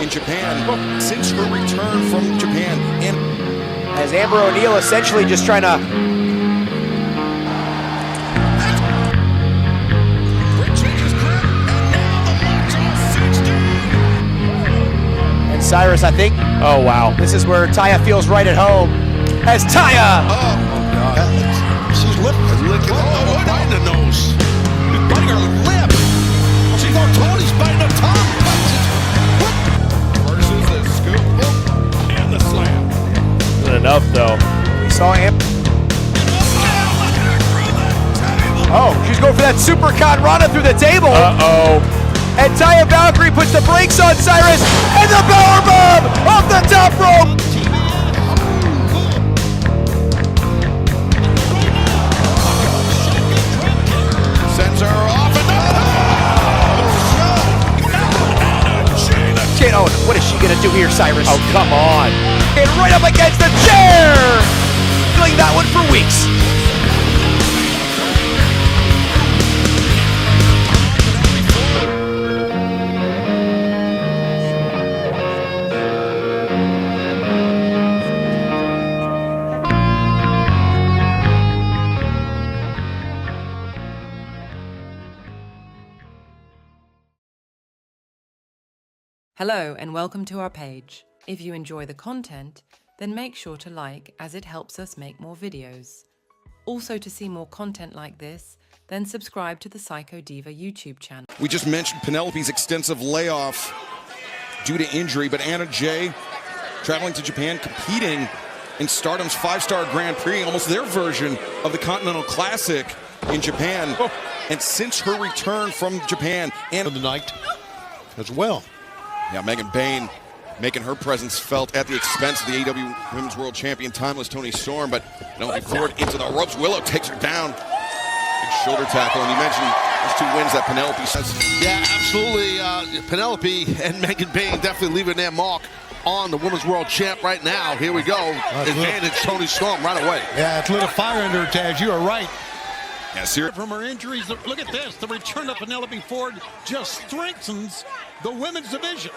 in Japan since her return from Japan. And as Amber O'Neal essentially just trying to Cyrus, I think. Oh, wow. This is where Taya feels right at home. As Taya! Oh, God. She's licking biting the nose. She's biting her lip. She thought Tony's biting her tongue. versus the scoop and the slam. Isn't enough, though. We saw Amber. Oh, she's going for that super con Rana through the table. Uh-oh. And Taya Valkyrie puts the brakes on Cyrus, and the powerbomb off the top rope! Sends her off and Oh, what is she gonna do here, Cyrus? Oh, come on. And right up against the chair! Feeling that one for weeks. Hello and welcome to our page. If you enjoy the content, then make sure to like as it helps us make more videos. Also, to see more content like this, then subscribe to the PsychoDiva YouTube channel. We just mentioned Penelope's extensive layoff due to injury, but Anna Jay traveling to Japan, competing in Stardom's 5-star Grand Prix, almost their version of the Continental Classic in Japan. And since her return from Japan, and the night as well. Yeah, Megan Bayne making her presence felt at the expense of the AEW Women's World Champion, Timeless Toni Storm, but Penelope Ford into the ropes. Willow takes her down. Big shoulder tackle, and you mentioned those 2 wins that Penelope says. Yeah, absolutely. Penelope and Megan Bayne definitely leaving their mark on the Women's World Champ right now. Here we go. Advantage Toni Storm right away. Yeah, it's lit a fire under her, Taz. You are right. Yeah, seriously. From her injuries, look at this. The return of Penelope Ford just strengthens the women's division.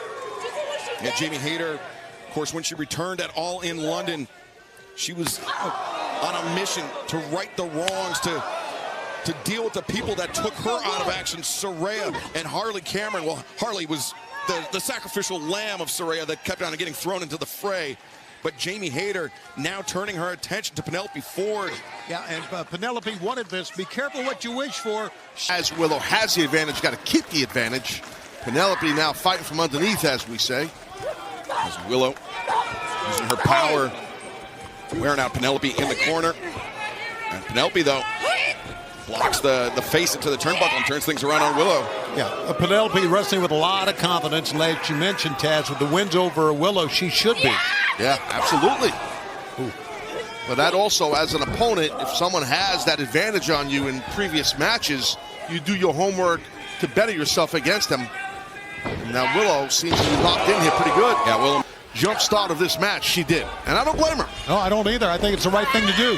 Yeah, Jamie Hayter, of course, when she returned at All in London, she was on a mission to right the wrongs, to deal with the people that took her out of action, Saraya and Harley Cameron. Well, Harley was the sacrificial lamb of Saraya that kept on getting thrown into the fray. But Jamie Hayter now turning her attention to Penelope Ford. Yeah, and Penelope wanted this. Be careful what you wish for. As Willow has the advantage, got to keep the advantage. Penelope now fighting from underneath, as we say. As Willow using her power, wearing out Penelope in the corner. And Penelope, though, blocks the face into the turnbuckle and turns things around on Willow. Yeah, Penelope wrestling with a lot of confidence. And like you mentioned, Taz, with the wins over Willow, she should be. Yeah, absolutely. Ooh. But that also, as an opponent, if someone has that advantage on you in previous matches, you do your homework to better yourself against them. Now Willow seems to be locked in here pretty good. Yeah, Willow. Jump start of this match, she did. And I don't blame her. No, I don't either. I think it's the right thing to do.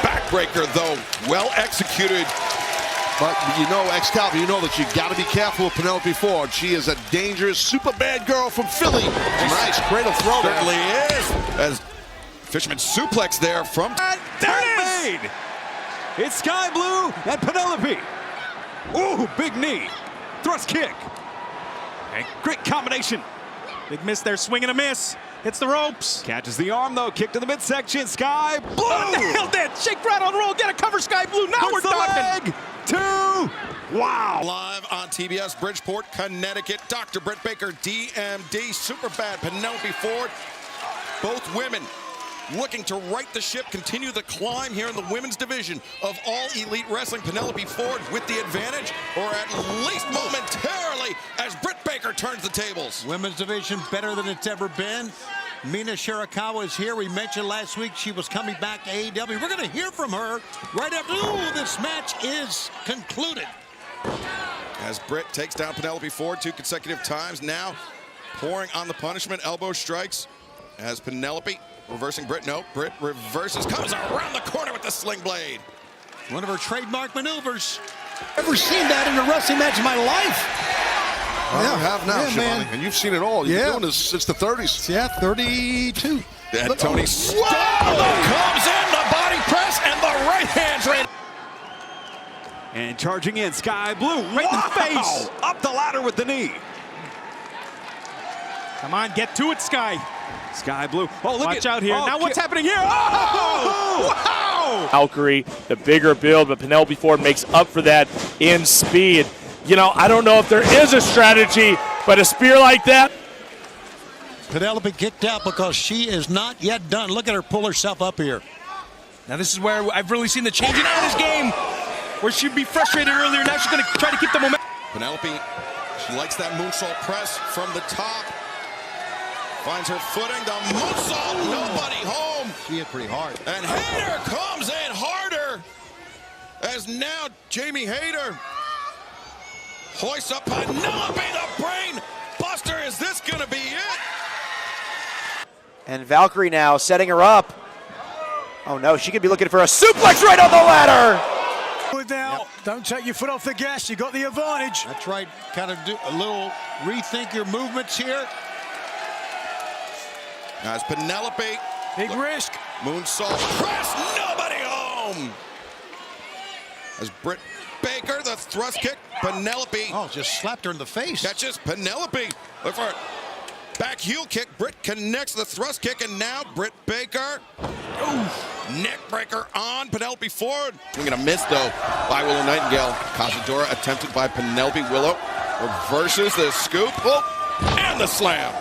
Backbreaker, though, well executed. But you know, Excalibur, you know that you got to be careful with Penelope Ford. She is a dangerous, super bad girl from Philly. Nice, cradle throw. Certainly is. As Fisherman suplex there from... There it is! It's Sky Blue and Penelope. Ooh, big knee. Thrust kick. And great combination. Big miss there, swing and a miss. Hits the ropes. Catches the arm, though. Kick to the midsection. Sky Blue. Oh, nailed it. Shake, rattle, and roll. Get a cover, Sky Blue. Now we're talking. 2. Wow. Live on TBS, Bridgeport, Connecticut. Dr. Britt Baker, DMD. Super bad. Penelope Ford. Both women looking to right the ship, continue the climb here in the women's division of All Elite Wrestling. Penelope Ford with the advantage, or at least momentarily, as Britt Baker turns the tables. Women's division better than it's ever been. Mina Shirakawa is here. We mentioned last week she was coming back to AEW. We're going to hear from her right after this match is concluded. As Britt takes down Penelope Ford 2 consecutive times, now pouring on the punishment, elbow strikes, as Penelope reversing Britt. No, Britt reverses, comes around the corner with the sling blade. One of her trademark maneuvers. Never seen that in a wrestling match in my life. Well, you have now, Yeah, Shivani, man. and you've seen it all. You've been doing this since the 30s. Yeah, 32. That Tony comes in, the body press, and the right hand's right. And charging in, Sky Blue, right in the face. Up the ladder with the knee. Come on, get to it, Sky. Sky Blue. Oh, watch out here. Now what's happening here? Oh! Wow! Valkyrie, the bigger build, but Penelope Ford makes up for that in speed. You know, I don't know if there is a strategy, but a spear like that. Penelope kicked out because she is not yet done. Look at her pull herself up here. Now this is where I've really seen the changing out of this game, where she'd be frustrated earlier. Now she's going to try to keep the momentum. Penelope, she likes that moonsault press from the top. Finds her footing, the moonsault, nobody home. She hit pretty hard. And Hayter comes in harder as now Jamie Hayter hoists up Penelope, the brain buster. Is this going to be it? And Valkyrie now setting her up. Oh no, she could be looking for a suplex right on the ladder. Don't take your foot off the gas. You got the advantage. That's right. Kind of do a little rethink your movements here. As Penelope, Big risk. moonsault press, nobody home. As Britt Baker, the thrust kick, Penelope Oh, just slapped her in the face. catches Penelope. Look for it. Back heel kick, Britt connects the thrust kick, and now Britt Baker. Neck breaker on Penelope Ford. Swing and a miss, though, by Willow Nightingale. Cazadora attempted by Penelope. Willow reverses the scoop. Oh, and the slam.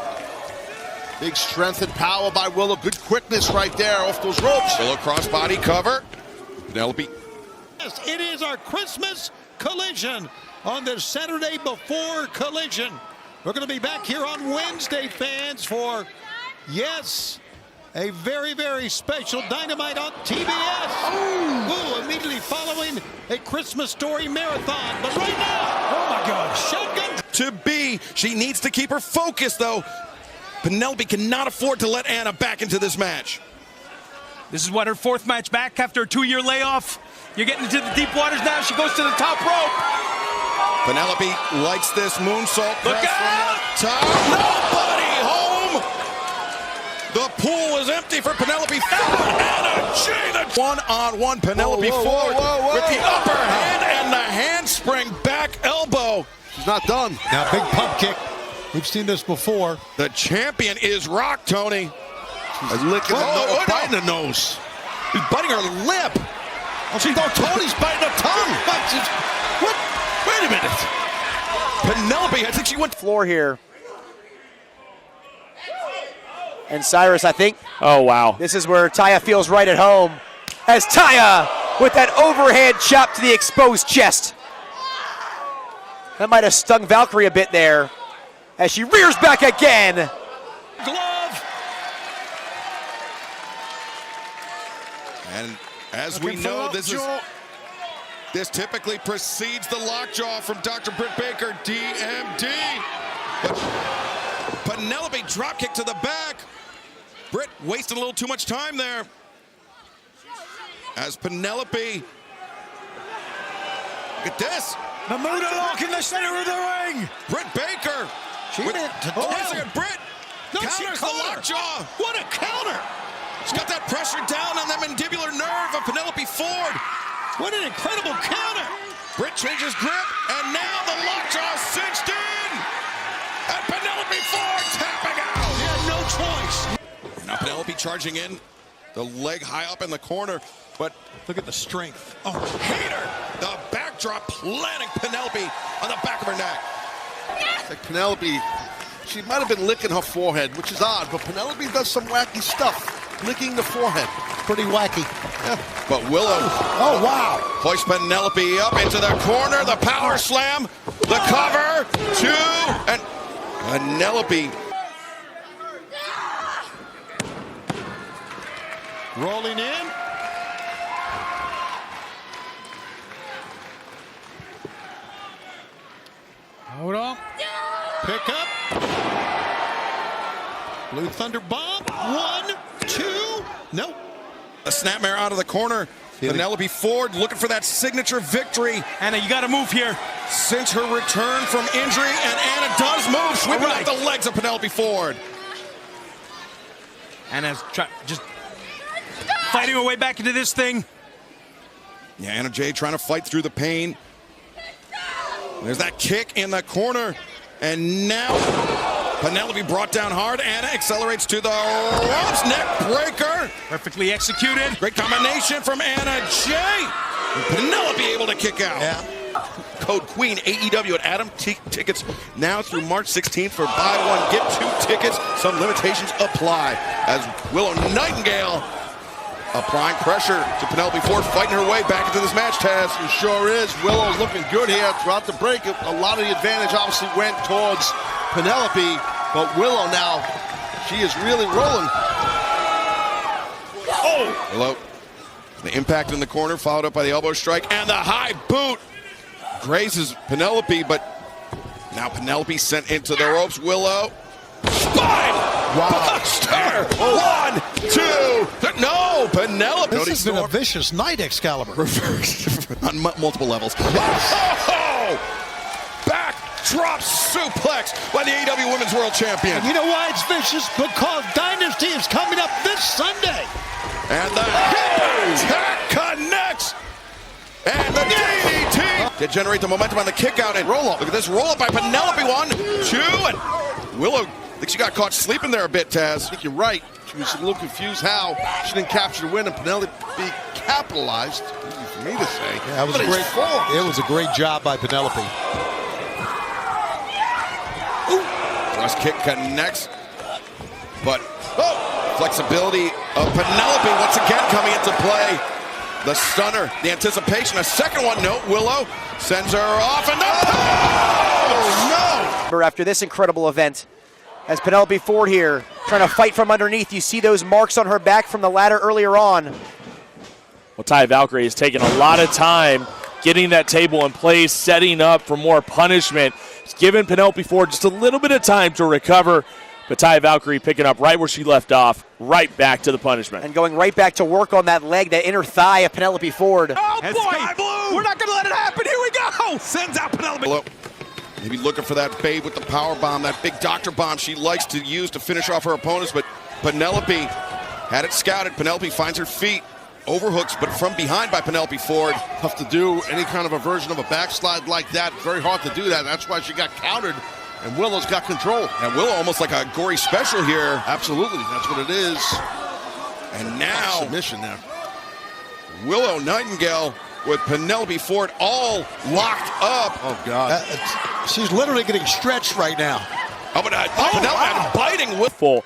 Big strength and power by Willow. Good quickness right there off those ropes. Willow crossbody cover. Penelope. Yes, it is our Christmas collision on the Saturday before Collision. We're going to be back here on Wednesday, fans, for, yes, a very, very special Dynamite on TBS. Ooh, immediately following a Christmas Story marathon. But right now, oh my God, shotgun. To be, she needs to keep her focus, though. Penelope cannot afford to let Anna back into this match. This is what, her fourth match back after a 2-year layoff. You're getting into the deep waters now. She goes to the top rope. Penelope likes this moonsault Look press out! from the top. Nobody home. The pool is empty for Penelope Ford. Anna G, the one-on-one Penelope Ford with the upper hand and the handspring back elbow. She's not done. Now, big pump kick. We've seen this before. The champion is Rock, Tony. She's licking biting the nose. He's biting her lip. Oh, Tony's biting her tongue. What? Wait a minute. Penelope, I think she went. Floor here. And Cyrus, I think Oh, wow. this is where Taya feels right at home. As Taya with that overhead chop to the exposed chest. That might have stung Valkyrie a bit there. As she rears back again. Glove. And as we know, this typically precedes the lockjaw from Dr. Britt Baker, DMD. But Penelope dropkick to the back. Britt wasted a little too much time there. As Penelope, look at this. Bermuda lock in the center of the ring. Britt Baker. She meant to Oh, tell. wait a second, Britt No, she counters the caught her. lockjaw. What a counter. She's got that pressure down on the mandibular nerve of Penelope Ford. What an incredible counter. Britt changes grip, and now the lockjaw is cinched in. And Penelope Ford tapping out. She had no choice. Now Penelope charging in, the leg high up in the corner, but Look at the strength. oh, Hayter, the backdrop planting Penelope on the back of her neck. Like Penelope, she might have been licking her forehead, which is odd, but Penelope does some wacky stuff, licking the forehead. Pretty wacky. But Willow Oh, wow. hoists Penelope up into the corner, the power slam, the cover, two, and Penelope. Rolling in. Hold on. Pick up. Blue Thunder bomb. 1, 2. No. A snapmare out of the corner. Penelope Ford looking for that signature victory. Anna, you got to move here. since her return from injury, and Anna does move, sweeping off the legs of Penelope Ford. Anna's just fighting her way back into this thing. Yeah, Anna Jay trying to fight through the pain. There's that kick in the corner, and now Penelope brought down hard. Anna accelerates to the ropes, neck breaker. Perfectly executed. Great combination from Anna Jay. And Penelope able to kick out. Yeah. Code QUEEN AEW at Adam Tickets now through March 16th for buy one, get two tickets. Some limitations apply. As Willow Nightingale applying pressure to Penelope Ford, fighting her way back into this match, Taz. It sure is. Willow's looking good here throughout the break. A lot of the advantage obviously went towards Penelope, but Willow now, she is really rolling. Oh! Willow, the impact in the corner, followed up by the elbow strike, and the high boot grazes Penelope, but now Penelope sent into the ropes. Willow, spine! Wow. Buster! 1, 2, no! Penelope. This has been a vicious night, Excalibur. Reversed on multiple levels. Oh! Back drop suplex by the AEW Women's World Champion. You know why it's vicious? Because Dynasty is coming up this Sunday. And the hit attack connects. And the DDT to generate the momentum on the kick out. And roll up. Look at this roll up by Penelope. 1, 2, and Willow. I think she got caught sleeping there a bit, Taz. I think you're right. She was a little confused how she didn't capture the win, and Penelope capitalized. Easy for me to say. Yeah, it was a great form. It was a great job by Penelope. Cross kick connects, but flexibility of Penelope once again coming into play. The stunner, the anticipation, a second one. No, Willow sends her off, and no! After this incredible event, as Penelope Ford here trying to fight from underneath, you see those marks on her back from the ladder earlier on. Well, Taya Valkyrie has taken a lot of time getting that table in place, setting up for more punishment. It's given Penelope Ford just a little bit of time to recover, but Taya Valkyrie picking up right where she left off, right back to the punishment. And going right back to work on that leg, that inner thigh of Penelope Ford. Oh, boy! Sky Blue. We're not going to let it happen. Here we go. Sends out Penelope. Maybe looking for that babe with the power bomb, that big doctor bomb she likes to use to finish off her opponents, but Penelope had it scouted. Penelope finds her feet, overhooks, but from behind by Penelope Ford. Tough to do any kind of a version of a backslide like that. Very hard to do that. That's why she got countered, and Willow's got control. And Willow almost like a gory special here. Absolutely, that's what it is. And now, submission there. Willow Nightingale with Penelope Ford all locked up. Oh, God. She's literally getting stretched right now. Oh, but Penelope biting with full.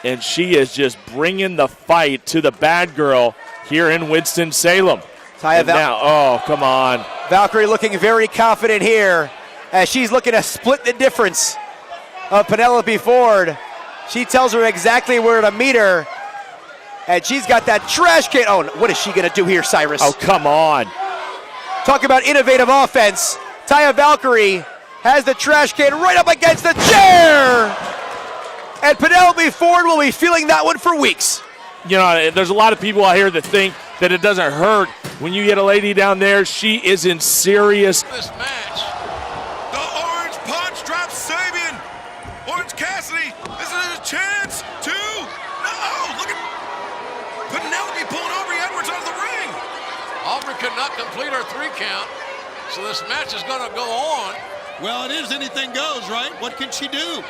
And she is just bringing the fight to the bad girl here in Winston-Salem. Now, oh, come on. Valkyrie looking very confident here as she's looking to split the difference of Penelope Ford. She tells her exactly where to meet her. And she's got that trash can. Oh, what is she going to do here, Cyrus? Oh, come on. Talk about innovative offense. Taya Valkyrie has the trash can right up against the chair. And Penelope Ford will be feeling that one for weeks. You know, there's a lot of people out here that think that it doesn't hurt when you get a lady down there. She is in serious. This match. The Orange Punch drops Sabian. Orange Cassidy. This is his chance to. No, look at Penelope pulling Aubrey Edwards out of the ring. Aubrey could not complete her 3 count, so this match is going to go on. Well, it is anything goes, right? What can she do?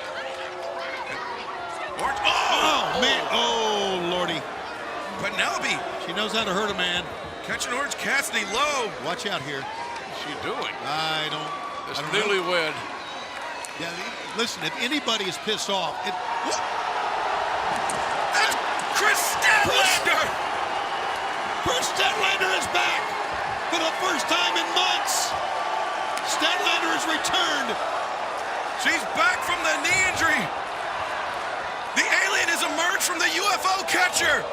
Orange, Oh, man. Oh, Lordy. Penelope She knows how to hurt a man. catching Orange Cassidy low. Watch out here. What's she doing? I don't This know. newlywed. Yeah, listen, if anybody is pissed off, That's Chris Statlander. Chris Statlander is back for the first time in months. Statlander has returned. She's back from the knee injury. The alien has emerged from the UFO catcher.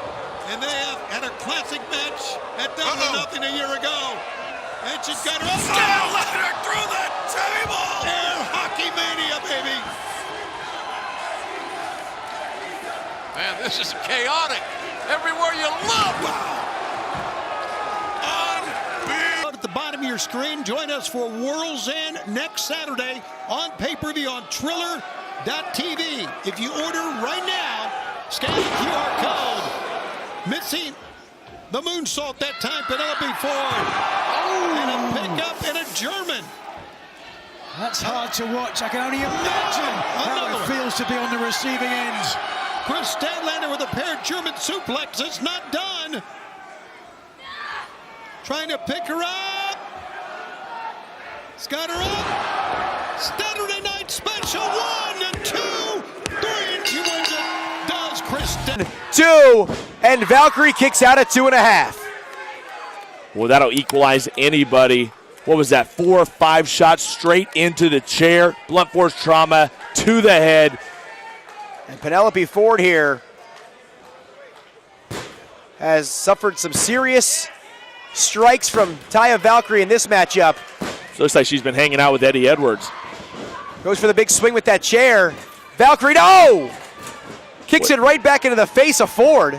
And they have had a classic match at Double or Nothing a year ago. And she's got her up. Statlander through the table. Air Hockey Mania, baby. Man, this is chaotic. Everywhere you look. At the bottom of your your screen. Join us for World's End next Saturday on pay-per-view on Triller.tv. If you order right now, scan the QR code. Missing the moonsault that time, Penelope Ford. And a pickup and a German. That's hard to watch. I can only imagine how it feels to be on the receiving end. Chris Statlander with a pair of German suplexes. Not done. Trying to pick her up. Got her up. Saturday Night Special. 1 and 2, 3, and she wins it. Does Kristen. 2, and Valkyrie kicks out at 2.5. Well, that'll equalize anybody. What was that, 4 or 5 shots straight into the chair? Blunt force trauma to the head. And Penelope Ford here has suffered some serious strikes from Taya Valkyrie in this matchup. So looks like she's been hanging out with Eddie Edwards. Goes for the big swing with that chair. Valkyrie, no! Kicks it right back into the face of Ford.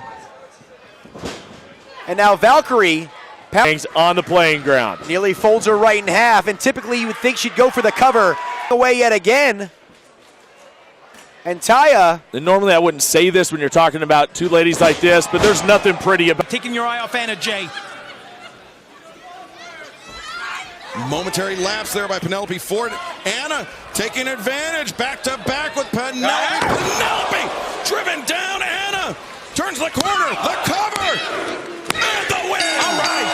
And now Valkyrie hangs on the playing ground. Nearly folds her right in half, and typically you would think she'd go for the cover. Away yet again. And Taya. And normally I wouldn't say this when you're talking about two ladies like this, but there's nothing pretty about Taking your eye off Anna Jay. Momentary lapse there by Penelope Ford. Anna taking advantage, back to back with Penelope. Penelope driven down. Anna turns the corner, the cover, and the win. All right.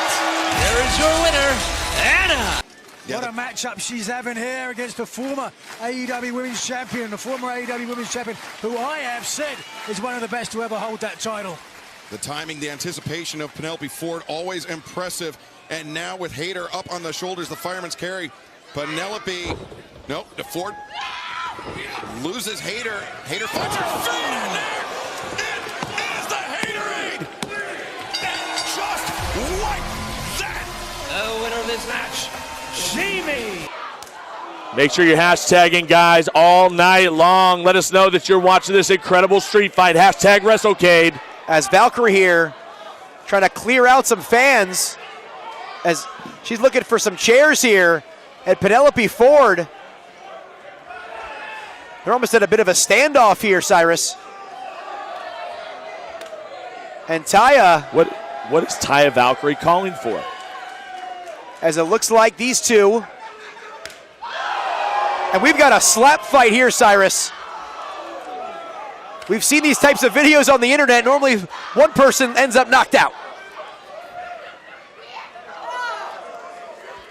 There is your winner, Anna. What a matchup she's having here against the former AEW Women's Champion, who I have said is one of the best to ever hold that title. The timing, the anticipation of Penelope Ford, always impressive. And now with Hayter up on the shoulders, the fireman's carry. Penelope, nope, the Ford loses Hayter. Hayter finds her feet in there. It is the Haterade. And just like that. The winner of this match, Jamie. Make sure you're hashtagging, guys, all night long. Let us know that you're watching this incredible street fight. Hashtag WrestleCade. As Valkyrie here trying to clear out some fans as she's looking for some chairs here at Penelope Ford. They're almost at a bit of a standoff here, Cyrus. And Taya. What is Taya Valkyrie calling for? As it looks like these two. And we've got a slap fight here, Cyrus. We've seen these types of videos on the internet. Normally one person ends up knocked out.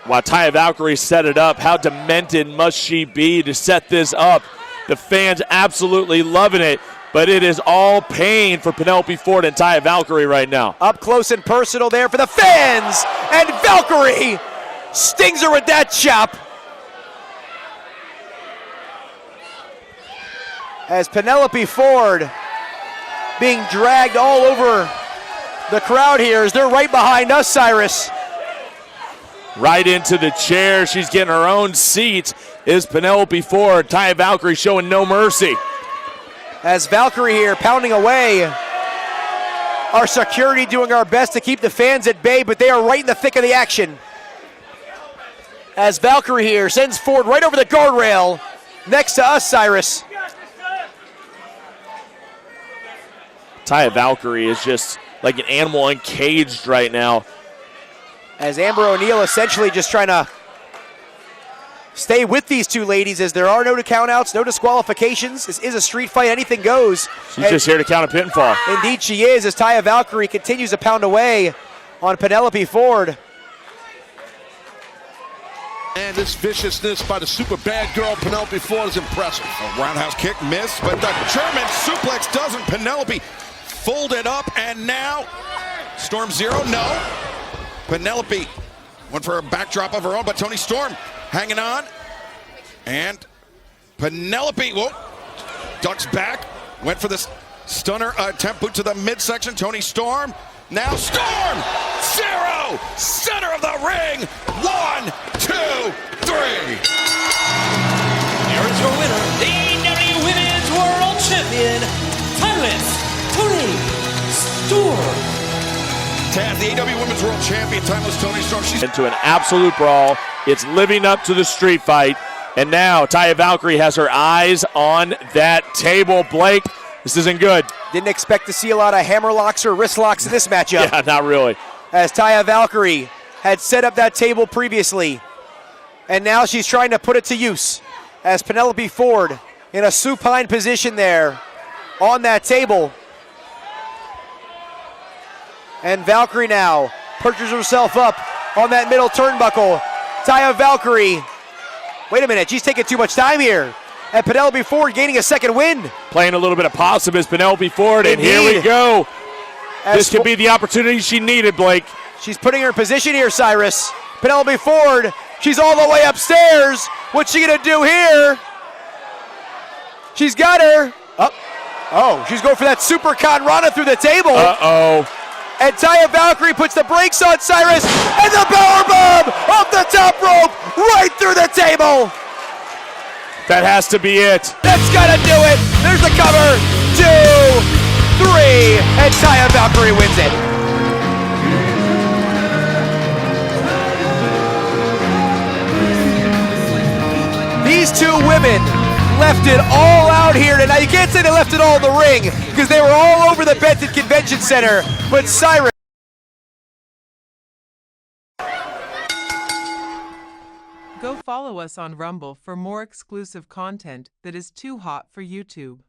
While Taya Valkyrie set it up, how demented must she be to set this up? The fans absolutely loving it, but it is all pain for Penelope Ford and Taya Valkyrie right now. Up close and personal there for the fans, and Valkyrie stings her with that chop. As Penelope Ford being dragged all over the crowd here as they're right behind us, Cyrus. Right into the chair. She's getting her own seat. Is Penelope Ford. Taya Valkyrie showing no mercy. As Valkyrie here pounding away. Our security doing our best to keep the fans at bay, but they are right in the thick of the action. As Valkyrie here sends Ford right over the guardrail next to us, Cyrus. Taya Valkyrie is just like an animal uncaged right now. As Amber O'Neal essentially just trying to stay with these two ladies as there are no countouts, no disqualifications. This is a street fight, anything goes. She's just here to count a pinfall. Indeed she is, as Taya Valkyrie continues to pound away on Penelope Ford. And this viciousness by the super bad girl Penelope Ford is impressive. A roundhouse kick missed, but the German suplex doesn't. Penelope folded up, and now Storm Zero, no. Penelope went for a backdrop of her own, but Toni Storm hanging on. And Penelope, whoa, ducks back, went for this stunner attempt, boot to the midsection. Toni Storm, now Storm Zero, center of the ring. 1, 2, 3. Here is your winner, the AEW Women's World Champion, Toni Storm. Taz, the AEW Women's World Champion, Timeless Toni Storm. She's into an absolute brawl. It's living up to the street fight. And now Taya Valkyrie has her eyes on that table. Blake, this isn't good. Didn't expect to see a lot of hammer locks or wrist locks in this matchup. Yeah, not really. As Taya Valkyrie had set up that table previously. And now she's trying to put it to use. As Penelope Ford in a supine position there on that table. And Valkyrie now perches herself up on that middle turnbuckle. Taya Valkyrie, wait a minute, she's taking too much time here. And Penelope Ford gaining a second win. Playing a little bit of possum is Penelope Ford, and here we go. This could be the opportunity she needed, Blake. She's putting her in position here, Cyrus. Penelope Ford, she's all the way upstairs. What's she gonna do here? She's got her. Oh, she's going for that Super Conrana through the table. Uh-oh. And Taya Valkyrie puts the brakes on Cyrus, and the powerbomb off the top rope, right through the table. That has to be it. That's gotta do it. There's the cover. 2, 3, and Taya Valkyrie wins it. These two women left it all out here tonight. You can't say they left it all in the ring because they were all over the Benton Convention Center. But Cyrus. Go follow us on Rumble for more exclusive content that is too hot for YouTube.